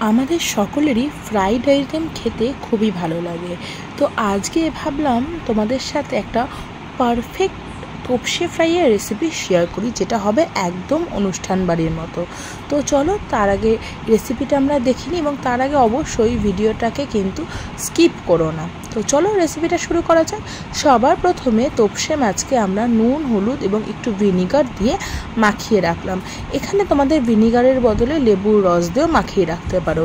আমাদের সকলেরই fried item খেতে খুবই ভালো লাগে। তো আজকে ভাবলাম তোমাদের সাথে একটা পারফেক্ট তোপসে ফ্রাইয়ের রেসিপি শেয়ার করি, যেটা হবে একদম অনুষ্ঠান বাড়ির মতো। তো চলো তার আগে রেসিপিটা আমরা দেখে নিই, এবং তার আগে অবশ্যই ভিডিওটাকে কিন্তু স্কিপ করো না। তো চলো রেসিপিটা শুরু করা যাক। সবার প্রথমে তোপসে মাছকে আমরা নুন, হলুদ এবং একটু ভিনিগার দিয়ে মাখিয়ে রাখলাম। এখানে তোমাদের ভিনিগারের বদলে লেবুর রস দিয়েও মাখিয়ে রাখতে পারো।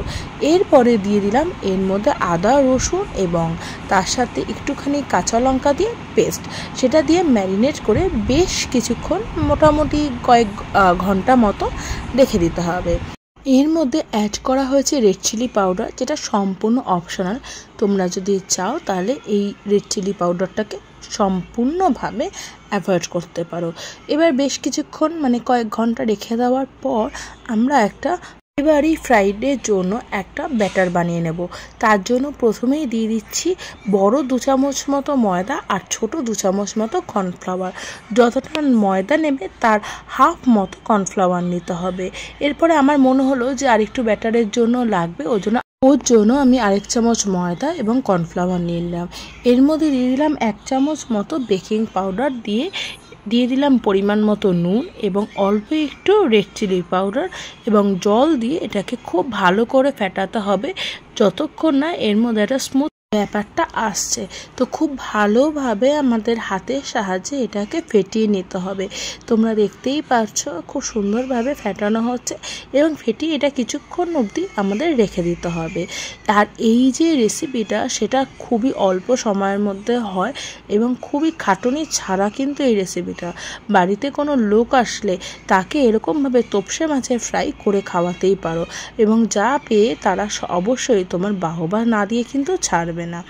এরপরে দিয়ে দিলাম এর মধ্যে আদা, রসুন এবং তার সাথে একটুখানি কাঁচা লঙ্কা দিয়ে পেস্ট, সেটা দিয়ে ম্যারিনেট করে বেশ কিছুক্ষণ, মোটামুটি কয়েক ঘন্টা মতো রেখে দিতে হবে। এর মধ্যে অ্যাড করা হয়েছে রেড চিলি পাউডার, যেটা সম্পূর্ণ অপশনাল। তোমরা যদি চাও তাহলে এই রেড চিলি পাউডারটাকে সম্পূর্ণভাবে অ্যাভয়েড করতে পারো। এবার বেশ কিছুক্ষণ কয়েক ঘন্টা রেখে দেওয়ার পর আমরা এবার এই ফ্রাইডের জন্য একটা ব্যাটার বানিয়ে নেব। তার জন্য প্রথমেই দিয়ে দিচ্ছি বড় 2 চামচ মতো ময়দা আর ছোট 2 চামচ মতো কর্নফ্লাওয়ার। যতটা ময়দা নেবে তার হাফ মতো কর্নফ্লাওয়ার নিতে হবে। এরপরে আমার মনে হলো যে আরেকটু ব্যাটারের জন্য লাগবে, ওর জন্য আমি আরেক চামচ ময়দা এবং কর্নফ্লাওয়ার নিয়ে নিলাম। এর মধ্যে দিয়ে দিলাম 1 চামচ মতো বেকিং পাউডার, দিয়ে দিলাম পরিমাণ মতো নুন এবং অল্প একটু রেড চিলি পাউডার, এবং জল দিয়ে এটাকে খুব ভালো করে ফেটাতে হবে যতক্ষণ না এর মধ্যে একটা স্মুথ ব্যাপারটা আসছে। তো খুব ভালোভাবে আমাদের হাতের সাহায্যে এটাকে ফেটিয়ে নিতে হবে। তোমরা দেখতেই পাচ্ছ খুব সুন্দরভাবে ফেটানো হচ্ছে, এবং ফেটিয়ে এটা কিছুক্ষণ অবধি আমাদের রেখে দিতে হবে। আর এই যে রেসিপিটা, সেটা খুবই অল্প সময়ের মধ্যে হয় এবং খুবই খাটুনি ছাড়া কিন্তু এই রেসিপিটা। বাড়িতে কোনো লোক আসলে তাকে এরকমভাবে তোপসে মাছের ফ্রাই করে খাওয়াতেই পারো, এবং যা পেয়ে তারা অবশ্যই তোমার বাহবা না দিয়ে কিন্তু ছাড়বে না।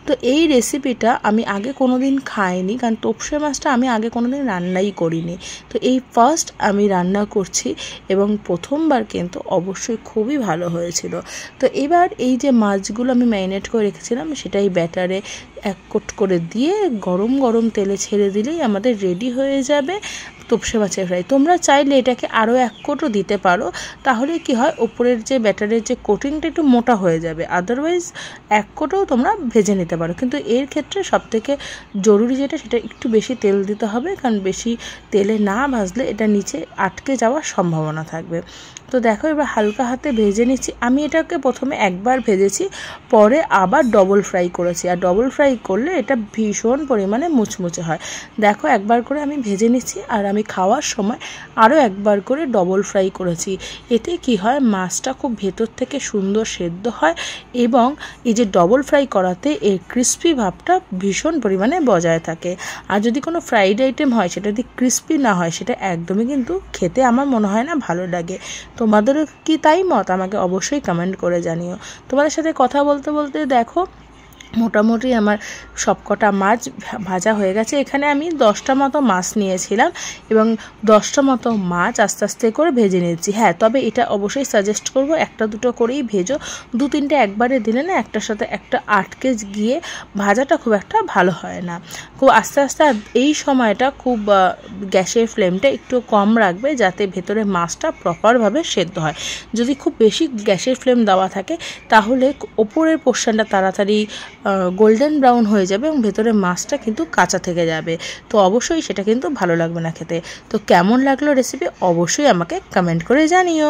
তো এই রেসিপিটা আমি আগে কোনোদিন খাইনি, কারণ তোপসে মাছটা আমি আগে কোনোদিন রান্নাই করিনি। তো এই ফার্স্ট আমি রান্না করছি, এবং প্রথমবার কিন্তু অবশ্যই খুবই ভালো হয়েছিল। তো এবার এই যে মাছগুলো আমি ম্যারিনেট করে রেখেছিলাম, সেটাই ব্যাটারে এক কোট করে দিয়ে গরম গরম তেলে ছেড়ে দিলেই আমাদের রেডি হয়ে যাবে তোপসে মাছের ফ্রাই। তোমরা চাইলে এটাকে আরও 1 কোটও দিতে পারো, তাহলে কি হয়, ওপরের যে ব্যাটারের যে কোটিংটা একটু মোটা হয়ে যাবে। আদারওয়াইজ 1 কোটও তোমরা ভেজে নিতে পারো, কিন্তু এর ক্ষেত্রে সবথেকে জরুরি যেটা, সেটা একটু বেশি তেল দিতে হবে, কারণ বেশি তেলে না ভাজলে এটা নিচে আটকে যাওয়ার সম্ভাবনা থাকবে। তো দেখো এবার হালকা হাতে ভেজে নিচ্ছি। আমি এটাকে প্রথমে একবার ভেজেছি, পরে আবার ডবল ফ্রাই করেছি। আর ডবল ফ্রাই করলে এটা ভীষণ পরিমাণে মুচমুচে হয়। দেখো একবার করে আমি ভেজে নিচ্ছি, আর আমি খাওয়ার সময় আরও একবার করে ডবল ফ্রাই করেছি। এতে কি হয়, মাছটা খুব ভেতর থেকে সুন্দর সেদ্ধ হয়, এবং এই যে ডবল ফ্রাই করাতে এর ক্রিস্পি ভাবটা ভীষণ পরিমাণে বজায় থাকে। আর যদি কোনো ফ্রাইড আইটেম হয়, সেটা যদি ক্রিস্পি না হয়, সেটা একদমই কিন্তু খেতে আমার মনে হয় না ভালো লাগে। তোমাদেরও কি তাই মত? আমাকে অবশ্যই কমেন্ট করে জানিও। তোমাদের সাথে কথা বলতে বলতে দেখো মোটামুটি আমার সবকটা মাছ ভাজা হয়ে গেছে। এখানে আমি 10টা মতো মাছ নিয়েছিলাম, এবং 10টা মতো মাছ আস্তে আস্তে করে ভেজে নিয়েছি। হ্যাঁ, তবে এটা অবশ্যই সাজেস্ট করবো 1-2 করেই ভেজো। 2-3টে একবারে দিলে না, একটার সাথে একটা আটকে গিয়ে ভাজাটা খুব একটা ভালো হয় না। খুব আস্তে আস্তে, এই সময়টা খুব গ্যাসের ফ্লেমটা একটু কম রাখবে, যাতে ভেতরে মাছটা প্রপারভাবে সেদ্ধ হয়। যদি খুব বেশি গ্যাসের ফ্লেম দেওয়া থাকে, তাহলে ওপরের পোর্শনটা তাড়াতাড়ি গোল্ডেন ব্রাউন হয়ে যাবে, এবং ভেতরে মাছটা কিন্তু কাঁচা থেকে যাবে। তো অবশ্যই সেটা কিন্তু ভালো লাগবে না খেতে। তো কেমন লাগলো রেসিপি অবশ্যই আমাকে কমেন্ট করে জানিও।